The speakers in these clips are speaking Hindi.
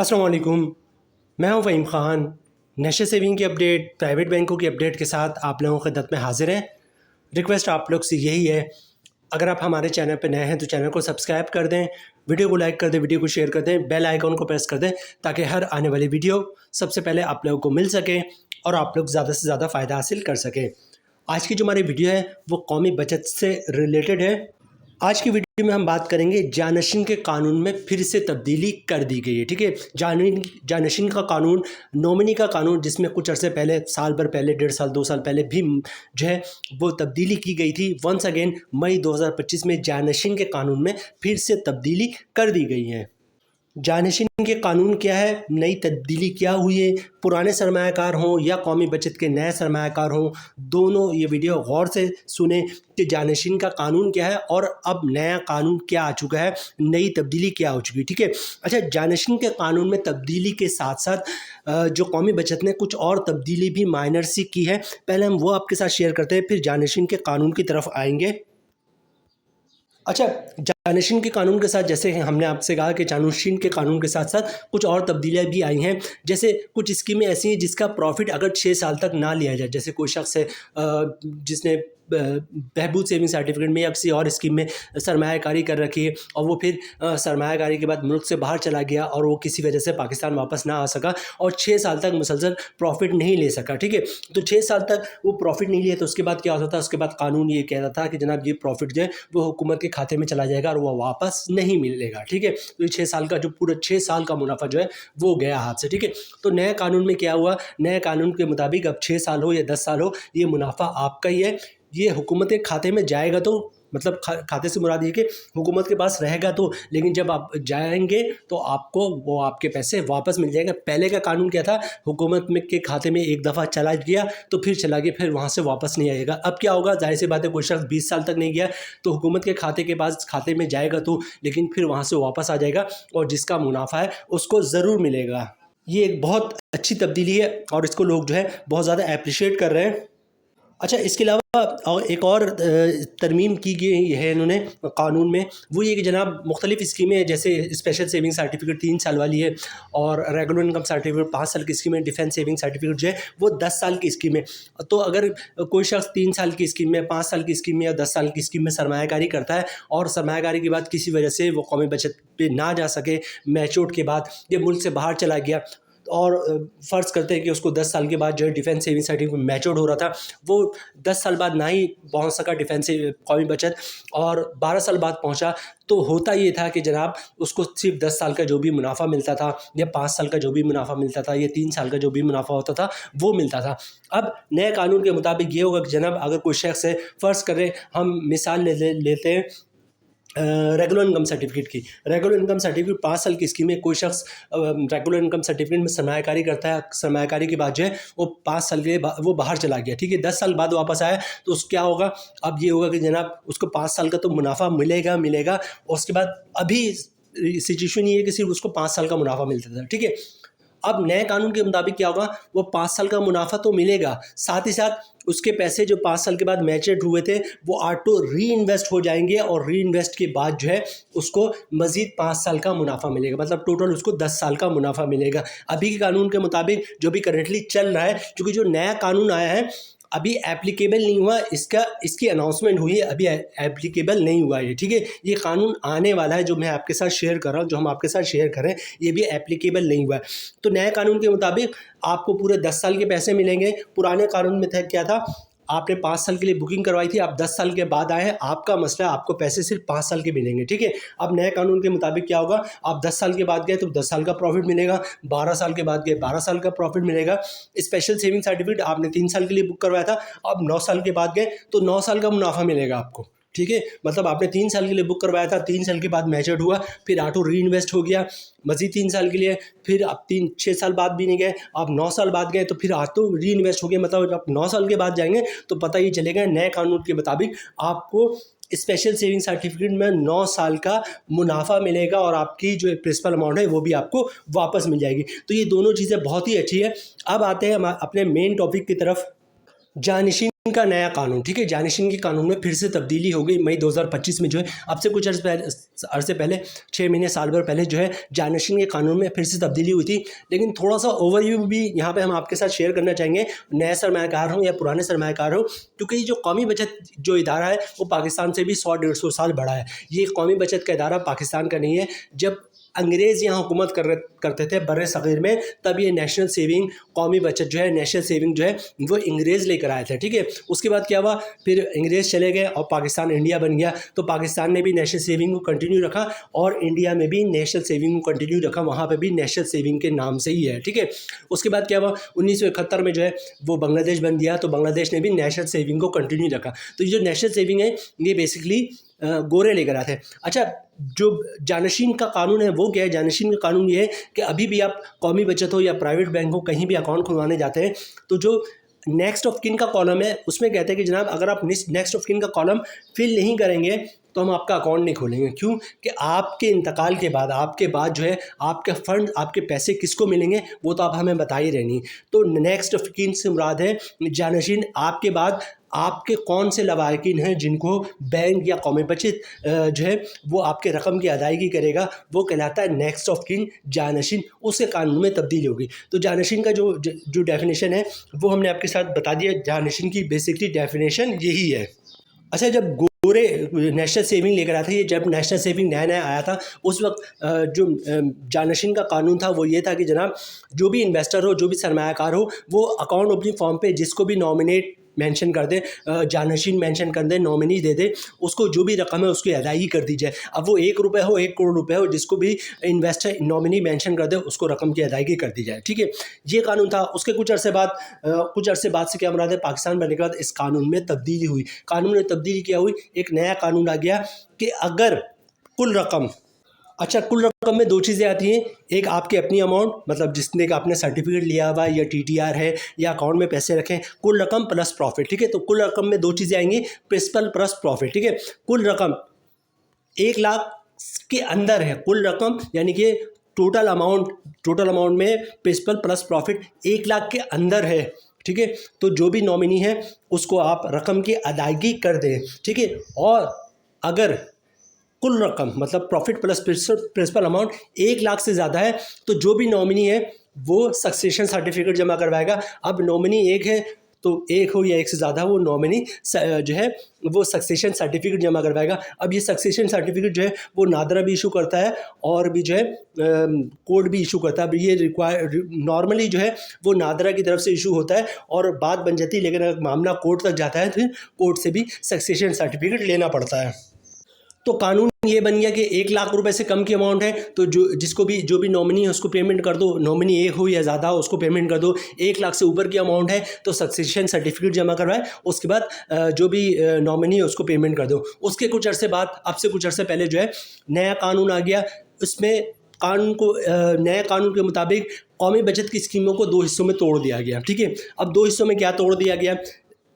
अस्सलाम वालेकुम, मैं हूं फ़हीम ख़ान। नेशनल सेविंग की अपडेट, प्राइवेट बैंकों की अपडेट के साथ आप लोगों की खिदमत में हाज़िर हैं। रिक्वेस्ट आप लोग से यही है, अगर आप हमारे चैनल पर नए हैं तो चैनल को सब्सक्राइब कर दें, वीडियो को लाइक कर दें, वीडियो को शेयर कर दें, बेल आइकॉन को प्रेस कर दें ताकि हर आने वाली वीडियो सबसे पहले आप लोगों को मिल सके और आप लोग ज़्यादा से ज़्यादा फ़ायदा हासिल कर सकें। आज की जो हमारी वीडियो है वो कौमी बचत से रिलेटेड है। आज की वीडियो में हम बात करेंगे जानशीन के कानून में फिर से तब्दीली कर दी गई है। ठीक है, जानशीन का कानून, नॉमिनी का कानून, जिसमें कुछ अरसे पहले, साल भर पहले, 1.5 साल 2 साल पहले भी जो है वो तब्दीली की गई थी। वंस अगेन मई 2025 में जानशीन के कानून में फिर से तब्दीली कर दी गई है। जानशीन के कानून क्या है, नई तब्दीली क्या हुई है, पुराने सरमायाकार हों या कौमी बचत के नए सरमायाकार हों, दोनों ये वीडियो गौर से सुने कि जानशीन का कानून क्या है और अब नया कानून क्या आ चुका है, नई तब्दीली क्या हो चुकी है। ठीक है, अच्छा, जानशीन के कानून में तब्दीली के साथ साथ जो कौमी बचत ने कुछ और तब्दीली भी माइनर सी की है, पहले हम वो आपके साथ शेयर करते हैं, फिर जानशीन के कानून की तरफ आएंगे। अच्छा, जानशीन के कानून के साथ, जैसे हमने आपसे कहा कि जानशीन के कानून के साथ साथ कुछ और तब्दीलियाँ भी आई हैं। जैसे कुछ स्कीमें ऐसी हैं जिसका प्रॉफिट अगर 6 साल तक ना लिया जाए, जैसे कोई शख्स है जिसने बहबूद सेविंग सर्टिफिकेट में या किसी और स्कीम में सरमायाकारी कर रखी है और वो फिर सरमायाकारी के बाद मुल्क से बाहर चला गया और वो किसी वजह से पाकिस्तान वापस ना आ सका और 6 साल तक मुसलसल प्रॉफिट नहीं ले सका। ठीक है, तो 6 साल तक वो प्रॉफिट नहीं लिया तो उसके बाद क्या होता था, उसके बाद कानून ये कहता था कि जनाब ये प्रॉफिट जो है वो हुकूमत के खाते में चला जाएगा और वो वापस नहीं मिलेगा। ठीक है, तो ये 6 साल का जो पूरा 6 साल का मुनाफा जो है वो गया हाथ से। ठीक है, तो नए कानून में क्या हुआ, नए कानून के मुताबिक अब 6 साल हो या 10 साल हो, ये मुनाफा आपका ही है, ये हुकूमत के खाते में जाएगा तो मतलब खाते से मुराद ये कि हुकूमत के पास रहेगा तो, लेकिन जब आप जाएंगे तो आपको वो आपके पैसे वापस मिल जाएंगे। पहले का कानून क्या था, हुकूमत में के खाते में एक दफ़ा चला गया तो फिर चला गया, फिर वहाँ से वापस नहीं आएगा। अब क्या होगा, जाहिर सी बात है, कोई शख्स 20 साल तक नहीं गया तो हुकूमत के खाते में जाएगा तो, लेकिन फिर वहाँ से वापस आ जाएगा और जिसका मुनाफा है उसको ज़रूर मिलेगा। ये एक बहुत अच्छी तब्दीली है और इसको लोग जो है बहुत ज़्यादा अप्रिशिएट कर रहे हैं। अच्छा, इसके अलावा और एक और तरमीम की गई है इन्होंने कानून में, वो ये कि जनाब मुख्तलिफ़ स्कीमें, जैसे स्पेशल सेविंग सर्टिफिकेट 3 साल वाली है और रेगुलर इनकम सर्टिफिकेट 5 साल की स्कीम है, डिफेंस सेविंग सर्टिफिकेट जो है वो 10 साल की स्कीम है। तो अगर कोई शख्स 3 साल की स्कीम में, 5 साल की स्कीम में या 10 साल की स्कीम में सरमायाकारी करता है और सरमायाकारी के बाद किसी वजह से वो कौमी बचत पे ना जा सके, मैच्योर के बाद ये मुल्क से बाहर चला गया और फ़र्ज़ करते हैं कि उसको 10 साल के बाद जो है डिफेंस सेविंग सर्टिफिकेट मैच्योर हो रहा था, वो 10 साल बाद ना ही पहुंच सका डिफेंस कौमी बचत और 12 साल बाद पहुंचा, तो होता ये था कि जनाब उसको सिर्फ 10 साल का जो भी मुनाफा मिलता था या 5 साल का जो भी मुनाफा मिलता था या 3 साल का जो भी मुनाफा होता था वो मिलता था। अब नए कानून के मुताबिक ये होगा कि जनाब अगर कोई शख्स है, फ़र्ज़ करें हम मिसाल लेते हैं रेगुलर इनकम सर्टिफिकेट की, रेगुलर इनकम सर्टिफिकेट 5 साल की स्कीम में कोई शख्स रेगुलर इनकम सर्टिफिकेट में सरमायाकारी करता है, सरमायाकारी के बाद जो है वो 5 साल के लिए वो बाहर चला गया। ठीक है, 10 साल बाद वापस आया तो उस क्या होगा, अब ये होगा कि जनाब उसको 5 साल का तो मुनाफा मिलेगा और उसके बाद अभी सिचुएशन ये है कि सिर्फ उसको 5 साल का मुनाफा मिलता था। ठीक है, अब नए कानून के मुताबिक क्या होगा, वो 5 साल का मुनाफा तो मिलेगा, साथ ही साथ उसके पैसे जो 5 साल के बाद मैच्योर हुए थे वो ऑटो री इन्वेस्ट हो जाएंगे और री इन्वेस्ट के बाद जो है उसको मज़ीद 5 साल का मुनाफा मिलेगा, मतलब टोटल उसको 10 साल का मुनाफा मिलेगा। अभी के कानून के मुताबिक जो भी करंटली चल रहा है, क्योंकि जो नया कानून आया है अभी एप्लीकेबल नहीं हुआ, इसकी अनाउंसमेंट हुई है, अभी एप्लीकेबल नहीं हुआ है। ठीक है, ये कानून आने वाला है, जो मैं आपके साथ शेयर कर रहा हूँ, जो हम आपके साथ शेयर करें, ये भी एप्लीकेबल नहीं हुआ है। तो नए कानून के मुताबिक आपको पूरे 10 साल के पैसे मिलेंगे। पुराने कानून में था क्या था, आपने 5 साल के लिए बुकिंग करवाई थी, आप 10 साल के बाद आए हैं, आपका मसला, आपको पैसे सिर्फ 5 साल के मिलेंगे। ठीक है, अब नए कानून के मुताबिक क्या होगा, आप 10 साल के बाद गए तो 10 साल का प्रॉफिट मिलेगा, 12 साल के बाद गए 12 साल का प्रॉफिट मिलेगा। स्पेशल सेविंग सर्टिफिकेट आपने 3 साल के लिए बुक करवाया था, अब 9 साल के बाद गए तो 9 साल का मुनाफा मिलेगा आपको। ठीक है, मतलब आपने 3 साल के लिए बुक करवाया था, 3 साल के बाद मैच्योर हुआ, फिर ऑटो री इन्वेस्ट हो गया मज़ीद 3 साल के लिए, फिर आप 6 साल बाद भी नहीं गए, आप 9 साल बाद गए तो फिर ऑटो री इन्वेस्ट हो गया, मतलब जब आप 9 साल के बाद जाएंगे तो पता ये चलेगा नए कानून के मुताबिक आपको स्पेशल सेविंग सर्टिफिकेट में 9 साल का मुनाफा मिलेगा और आपकी जो प्रिंसिपल अमाउंट है वो भी आपको वापस मिल जाएगी। तो ये दोनों चीज़ें बहुत ही अच्छी है। अब आते हैं हम अपने मेन टॉपिक की तरफ, जानशीन का नया कानून, ठीक है, जानशीन के कानून में फिर से तब्दीली हो गई मई 2025 में जो है, अब से कुछ अर्से पहले 6 महीने साल भर पहले जो है जानशीन के कानून में फिर से तब्दीली हुई थी। लेकिन थोड़ा सा ओवरव्यू भी यहाँ पे हम आपके साथ शेयर करना चाहेंगे, नए सरमायाकार हो या पुराने सरमायाकार हो, क्योंकि ये जो कौमी बचत जो इदारा है वो पाकिस्तान से भी 100-150 साल बड़ा है। ये कौमी बचत का इदारा पाकिस्तान का नहीं है। जब अंग्रेज़ यहाँ हुकूमत करते थे बर्रे सग़ीर में, तब ये नेशनल सेविंग कौमी बचत जो है, नेशनल सेविंग जो है वो अंग्रेज़ लेकर आए थे, ठीक है। उसके बाद क्या हुआ, फिर अंग्रेज़ चले गए और पाकिस्तान इंडिया बन गया, तो पाकिस्तान ने भी नेशनल सेविंग को कंटिन्यू रखा और इंडिया में भी नेशनल सेविंग को कंटिन्यू रखा, वहाँ पर भी नेशनल सेविंग के नाम से ही है, ठीक है। उसके बाद क्या हुआ, 1971 में जो है वो बांग्लादेश बन गया, तो बांग्लादेश ने भी नेशनल सेविंग को कंटिन्यू रखा। तो ये जो नेशनल सेविंग है ये बेसिकली गोरे लेकर आते हैं। अच्छा, जो जानशीन का कानून है वो क्या है? जानशीन का कानून ये है कि अभी भी आप कौमी बचत हो या प्राइवेट बैंक हो, कहीं भी अकाउंट खुलवाने जाते हैं तो जो नेक्स्ट ऑफ किन का कॉलम है उसमें कहते हैं कि जनाब अगर आप नेक्स्ट ऑफ किन का कॉलम फिल नहीं करेंगे तो हम आपका अकाउंट नहीं खोलेंगे। क्यों? कि आपके इंतकाल के बाद, आपके बाद जो है आपके फंड, आपके पैसे किसको मिलेंगे वो तो आप हमें बता ही रहनी। तो नेक्स्ट ऑफ किन से मुराद है जानशीन, आपके बाद आपके कौन से लवाकिन हैं जिनको बैंक या कौमी बचत जो है वो आपके रकम की अदायगी करेगा, वो कहलाता है नेक्स्ट ऑफ किन जानशीन। उसके कानून में तब्दीली होगी। तो जानशीन का जो डेफिनेशन है वो हमने आपके साथ बता दिया। जानशीन की बेसिकली डेफिनेशन यही है। अच्छा, जब गोरे नेशनल सेविंग लेकर आया था, ये जब नेशनल सेविंग नया नया आया था उस वक्त जो जानशीन का कानून था वो ये था कि जनाब जो भी इन्वेस्टर हो, जो भी सरमायाकार हो, वो अकाउंट ओपनिंग फॉर्म पे जिसको भी नॉमिनेट मेंशन कर दे, जानशीन मेंशन कर दे, नॉमिनी दे दे, उसको जो भी रकम है उसकी अदायगी कर दी जाए। अब वो 1 रुपये हो, 1 करोड़ रुपये हो, जिसको भी इन्वेस्टर नॉमिनी मेंशन कर दे उसको रकम की अदायगी कर दी जाए, ठीक है। ये कानून था। उसके कुछ अरसे बाद से क्या मुराद है, पाकिस्तान बनने के बाद इस कानून में तब्दीली हुई। कानून में तब्दीली क्या हुई, एक नया कानून आ गया कि अगर कुल रकम, अच्छा कुल रकम में 2 चीज़ें आती हैं। एक आपकी अपनी अमाउंट, मतलब जिसने का आपने सर्टिफिकेट लिया हुआ है या TTR है या अकाउंट में पैसे रखें, कुल रकम प्लस प्रॉफिट, ठीक है। तो कुल रकम में 2 चीज़ें आएंगी, प्रिंसिपल प्लस प्रॉफिट, ठीक है। कुल रकम 1 लाख के अंदर है, कुल रकम यानी कि टोटल अमाउंट में प्रिंसिपल प्लस प्रॉफिट 1 लाख के अंदर है, ठीक है। तो जो भी नॉमिनी है उसको आप रकम की अदायगी कर दें, ठीक है। और अगर कुल रकम मतलब profit plus principal amount 1 lakh से ज़्यादा है तो जो भी नॉमिनी है वो सक्सेशन सर्टिफिकेट जमा करवाएगा। अब नॉमिनी एक है तो 1 हो या 1 से ज़्यादा, वो नॉमिनी जो है वो सक्सेशन सर्टिफिकेट जमा करवाएगा। अब ये सक्सेशन सर्टिफिकेट जो है वो नादरा भी इशू करता है और भी जो है कोर्ट भी इशू करता है। अब ये नॉर्मली जो है वो नादरा की तरफ से इशू होता है और बात बन जाती है, लेकिन अगर मामला कोर्ट तक जाता है तो फिर कोर्ट से भी सक्सेशन सर्टिफिकेट लेना पड़ता है। तो कानून ये बन गया कि 1 लाख रुपए से कम की अमाउंट है तो जो भी नॉमिनी है उसको पेमेंट कर दो, नॉमिनी 1 हो या ज़्यादा हो उसको पेमेंट कर दो। 1 लाख से ऊपर की अमाउंट है तो सक्सेशन सर्टिफिकेट जमा करवाए, उसके बाद जो भी नॉमिनी है उसको पेमेंट कर दो। उसके कुछ अरसे बाद, अब से कुछ अरसे पहले जो है नया कानून आ गया। उसमें नए कानून के मुताबिक कौमी बचत की स्कीमों को 2 हिस्सों में तोड़ दिया गया, ठीक है। अब 2 हिस्सों में क्या तोड़ दिया गया,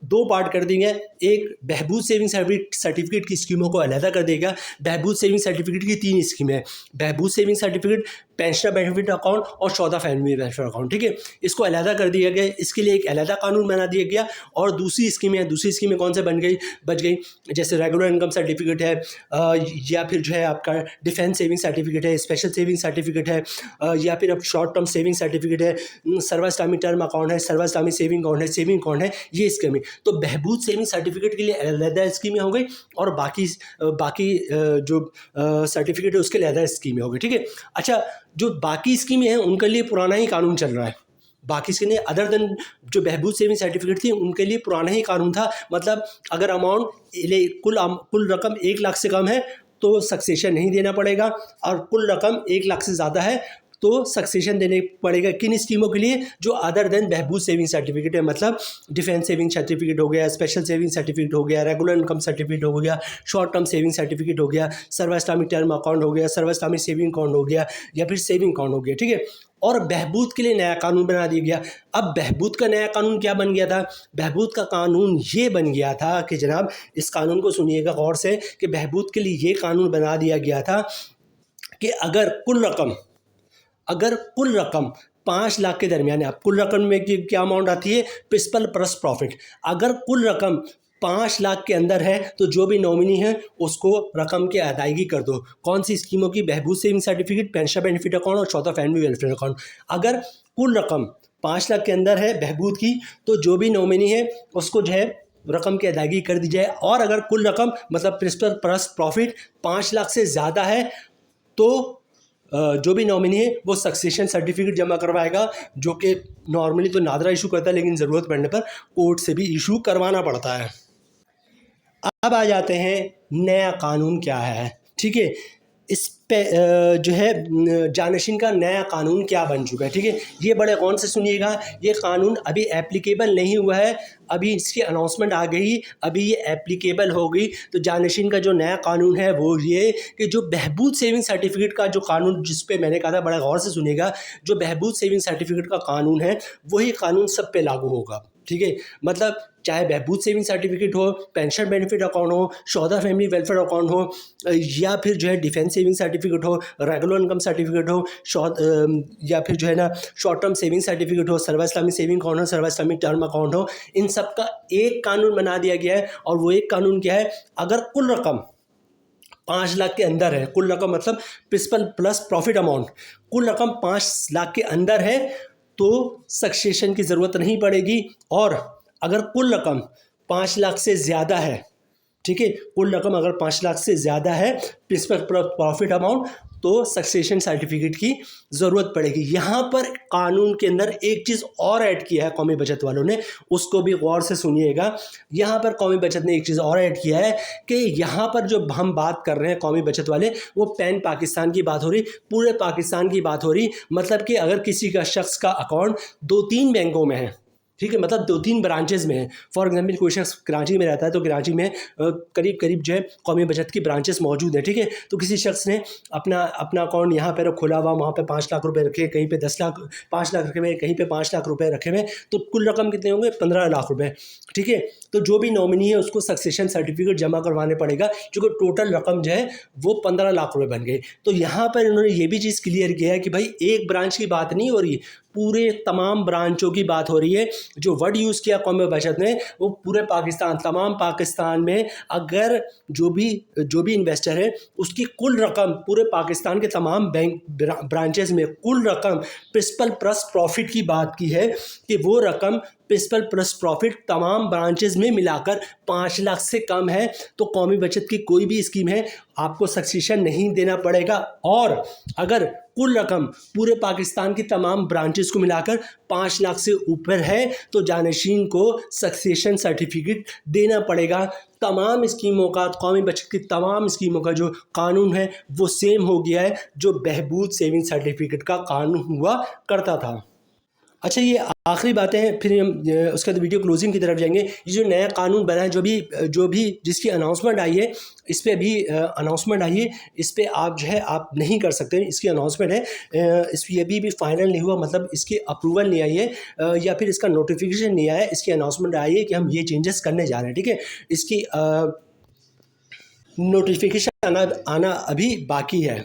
2 पार्ट कर देंगे। एक बहबूद सेविंग सर्टिफिकेट की स्कीमों को अलहदा कर देगा। बहबूद सेविंग सर्टिफिकेट की 3 स्कीमें हैं। Behbood saving certificate, pensioner benefit account और 14 फैमिली वेलफेयर अकाउंट, ठीक है। इसको अलहदा कर दिया गया, इसके लिए एक अलहदा कानून बना दिया गया। और दूसरी स्कीमें कौन से बच गई, जैसे रेगुलर इनकम सर्टिफिकेट है या फिर जो है आपका डिफेंस सेविंग सर्टिफिकेट है, स्पेशल सेविंग सर्टिफिकेट है या फिर अब शॉर्ट टर्म सेविंग सर्टिफिकेट है, सर्व इस्लामी टर्म अकाउंट है, सर्व इस्लामी सेविंग अकाउंट है, ये स्कीमें। तो बहबूद सेविंग सर्टिफिकेट के लिए अलहदा स्कीमें हो गई और बाकी जो सर्टिफिकेट है उसके लिए अलहदा स्कीमें हो गई, ठीक है। अच्छा, जो बाकी स्कीमें हैं उनके लिए पुराना ही कानून चल रहा है। बाकी स्कीमें अदर देन जो बहबूद सेविंग सर्टिफिकेट थी उनके लिए पुराना ही कानून था। मतलब अगर अमाउंट कुल रकम 1 लाख से कम है तो सक्सेशन नहीं देना पड़ेगा और कुल रकम 1 लाख से ज़्यादा है तो सक्सेशन देने पड़ेगा। किन स्कीमों के लिए, जो अदर देन बहबूद सेविंग सर्टिफिकेट है, मतलब डिफेंस सेविंग सर्टिफिकेट हो गया, स्पेशल सेविंग सर्टिफिकेट हो गया, रेगुलर इनकम सर्टिफिकेट हो गया, शॉर्ट टर्म सेविंग सर्टिफिकेट हो गया, सर्व इस्लामिक टर्म अकाउंट हो गया, सर्व इस्लामिक सेविंग अकाउंट हो गया या फिर सेविंग अकाउंट हो गया, ठीक है। और बहबूद के लिए नया कानून बना दिया गया। अब बहबूद का नया कानून क्या बन गया था, बहबूद का कानून ये बन गया था कि जनाब इस कानून को सुनिएगा गौर से, कि बहबूद के लिए ये कानून बना दिया गया था कि अगर कुल रकम 5 लाख के दरमियान है। अब कुल रकम में क्या अमाउंट आती है, प्रिंसिपल प्लस प्रॉफिट। अगर कुल रकम 5 लाख के अंदर है तो जो भी नॉमिनी है उसको रकम की अदायगी कर दो। कौन सी स्कीमों की, Behbood saving certificate, pension benefit account और चौथा फैमिली वेलफेयर अकाउंट। अगर कुल रकम 5 लाख के अंदर है बहबूद की तो जो भी नॉमिनी है उसको जो है रकम की अदायगी कर दी जाए। और अगर कुल रकम मतलब प्रिंसिपल प्लस प्रॉफिट 5 लाख से ज़्यादा है तो जो भी नॉमिनी है वो सक्सेशन सर्टिफिकेट जमा करवाएगा, जो कि नॉर्मली तो नादरा इशू करता है लेकिन ज़रूरत पड़ने पर कोर्ट से भी इशू करवाना पड़ता है। अब आ जाते हैं नया कानून क्या है। ठीक है, इस पे जो है जानशीन का नया कानून क्या बन चुका है। ठीक है, ये बड़े गौर से सुनिएगा। ये कानून अभी एप्लीकेबल नहीं हुआ है, अभी इसकी अनाउंसमेंट आ गई, अभी ये एप्लीकेबल हो गई। तो जानशीन का जो नया कानून है वो ये कि जो बहबूद सेविंग सर्टिफिकेट का जो कानून, जिस पे मैंने कहा था बड़ा गौर से सुनिएगा, जो बहबूद सेविंग सर्टिफिकेट का कानून है वही कानून सब पे लागू होगा। ठीक है, मतलब चाहे बहबूद सेविंग सर्टिफिकेट हो, पेंशन बेनिफिट अकाउंट हो, चौथा फैमिली वेलफेयर अकाउंट हो, या फिर जो है डिफेंस सेविंग सर्टिफिकेट हो, रेगुलर इनकम सर्टिफिकेट हो, या फिर जो है ना शॉर्ट टर्म सेविंग सर्टिफिकेट हो, सर्वा इस्लामिक सेविंग अकाउंट हो, सर्वा इस्लामिक टर्म अकाउंट हो, इन सब का एक कानून बना दिया गया है। और वो एक कानून क्या है, अगर कुल रकम 5 लाख के अंदर है, कुल रकम मतलब प्रिंसिपल प्लस प्रॉफिट अमाउंट, कुल रकम 5 लाख के अंदर है तो सक्सेशन की ज़रूरत नहीं पड़ेगी। और अगर कुल रकम 5 लाख से ज़्यादा है, ठीक है, कुल रकम अगर 5 लाख से ज़्यादा है प्रिंसिपल प्रॉफिट अमाउंट, तो सक्सेशन सर्टिफिकेट की ज़रूरत पड़ेगी। यहाँ पर कानून के अंदर एक चीज़ और ऐड किया है कौमी बचत वालों ने, उसको भी गौर से सुनिएगा। यहाँ पर कौमी बचत ने एक चीज़ और ऐड किया है कि यहाँ पर जो हम बात कर रहे हैं कौमी बचत वाले, वो पैन पाकिस्तान की बात हो रही, पूरे पाकिस्तान की बात हो रही। मतलब कि अगर किसी का शख्स का अकाउंट 2-3 बैंकों में है, ठीक है, मतलब 2-3 ब्रांचेज़ में है। फॉर एग्जांपल कोई शख्स कराची में रहता है तो कराची में करीब करीब जो है कौमी बचत की ब्रांचेस मौजूद है। ठीक है, तो किसी शख्स ने अपना अकाउंट यहाँ पर खोला हुआ, वहाँ पे 5 लाख रुपए रखे, कहीं पे 10 लाख 5 लाख रखे हुए, कहीं पे 5 लाख रुपए रखे हुए, तो कुल रकम कितने होंगे, 15 लाख रुपए। ठीक है, तो जो भी नॉमिनी है उसको सक्सेशन सर्टिफिकेट जमा करवाने पड़ेगा, क्योंकि टोटल रकम जो है वो 15 लाख रुपए बन गई। तो यहाँ पर इन्होंने ये भी चीज़ क्लियर किया है कि भाई एक ब्रांच की बात नहीं हो रही, पूरे तमाम ब्रांचों की बात हो रही है। जो वर्ड यूज़ किया कौमी बचत ने वो पूरे पाकिस्तान, तमाम पाकिस्तान में अगर जो भी इन्वेस्टर है उसकी कुल रकम पूरे पाकिस्तान के तमाम बैंक ब्रांचेस में कुल रकम प्रिंसिपल प्लस प्रॉफिट की बात की है कि वो रकम प्रिंसिपल प्लस प्रॉफिट तमाम ब्रांचेस में मिलाकर 5 लाख से कम है तो कौमी बचत की कोई भी स्कीम है आपको सक्सेशन नहीं देना पड़ेगा। और अगर कुल रकम पूरे पाकिस्तान की तमाम ब्रांचेस को मिलाकर 5 लाख से ऊपर है तो जानशीन को सक्सेशन सर्टिफिकेट देना पड़ेगा। तमाम स्कीमों का, कौमी बचत की तमाम स्कीमों का जो कानून है वो सेम हो गया है जो बहबूद सेविंग सर्टिफिकेट का कानून हुआ करता था। अच्छा, ये आखिरी बातें हैं, फिर हम उसके बाद वीडियो क्लोजिंग की तरफ जाएंगे। ये जो नया कानून बना है, जो भी जिसकी अनाउंसमेंट आई है, इस पर भी अनाउंसमेंट आई है, इस पर आप जो है आप नहीं कर सकते, इसकी अनाउंसमेंट है, इस ये भी फाइनल नहीं हुआ, मतलब इसकी अप्रूवल नहीं आई है या फिर इसका नोटिफिकेशन नहीं आया है, इसकी अनाउंसमेंट आई है कि हम ये चेंजेस करने जा रहे हैं। ठीक है, इसकी नोटिफिकेशन आना अभी बाकी है।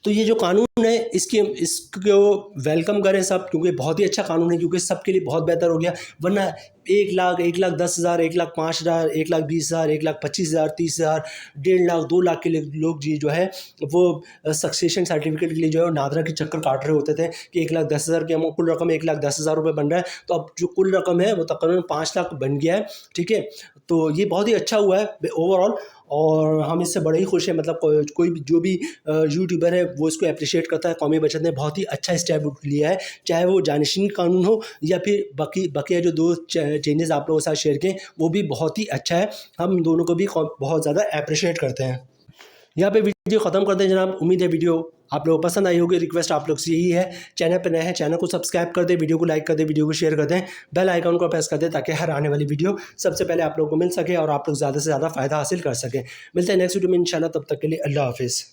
तो ये जो कानून है इसको वेलकम करें सब, क्योंकि बहुत ही अच्छा कानून है, क्योंकि सबके लिए बहुत बेहतर हो गया। वरना 1 लाख, 1,10,000, 1,05,000, 1,20,000, 1,25,000, 30,000, 1.5 लाख, 2 लाख के लोग जी जो है वो सक्सेशन सर्टिफिकेट के लिए जो है नादरा के चक्कर काट रहे होते थे कि 1,10,000 की हम कुल रकम 1,10,000 रुपये बन रहा है, तो अब जो कुल रकम है वो तकरीबन 5 लाख बन गया है। ठीक है, तो ये बहुत ही अच्छा हुआ है ओवरऑल और हम इससे बड़े ही खुश हैं। मतलब कोई भी जो भी यूट्यूबर है वो इसको अप्रिशिएट करता है। कौमी बचत ने बहुत ही अच्छा स्टेप लिया है, चाहे वो जानशीन कानून हो या फिर बकिया जो 2 चेंजेस आप लोगों के साथ शेयर किए वो भी बहुत ही अच्छा है। हम दोनों को भी बहुत ज़्यादा अप्रिशिएट करते हैं। यहाँ पे वीडियो ख़त्म करते हैं जनाब। उम्मीद है वीडियो आप लोगों को पसंद आई होगी। रिक्वेस्ट आप लोग से यही है, चैनल पर नए हैं चैनल को सब्सक्राइब कर दें, वीडियो को लाइक कर दें, वीडियो को शेयर कर दें, बेल आइकन को प्रेस कर दें ताकि हर आने वाली वीडियो सबसे पहले आप लोगों को मिल सके और आप लोग ज़्यादा से ज़्यादा फ़ायदा हासिल कर सकें। मिलते हैं नेक्स्ट वीडियो में इंशाल्लाह, तब तक के लिए अल्लाह हाफिज़।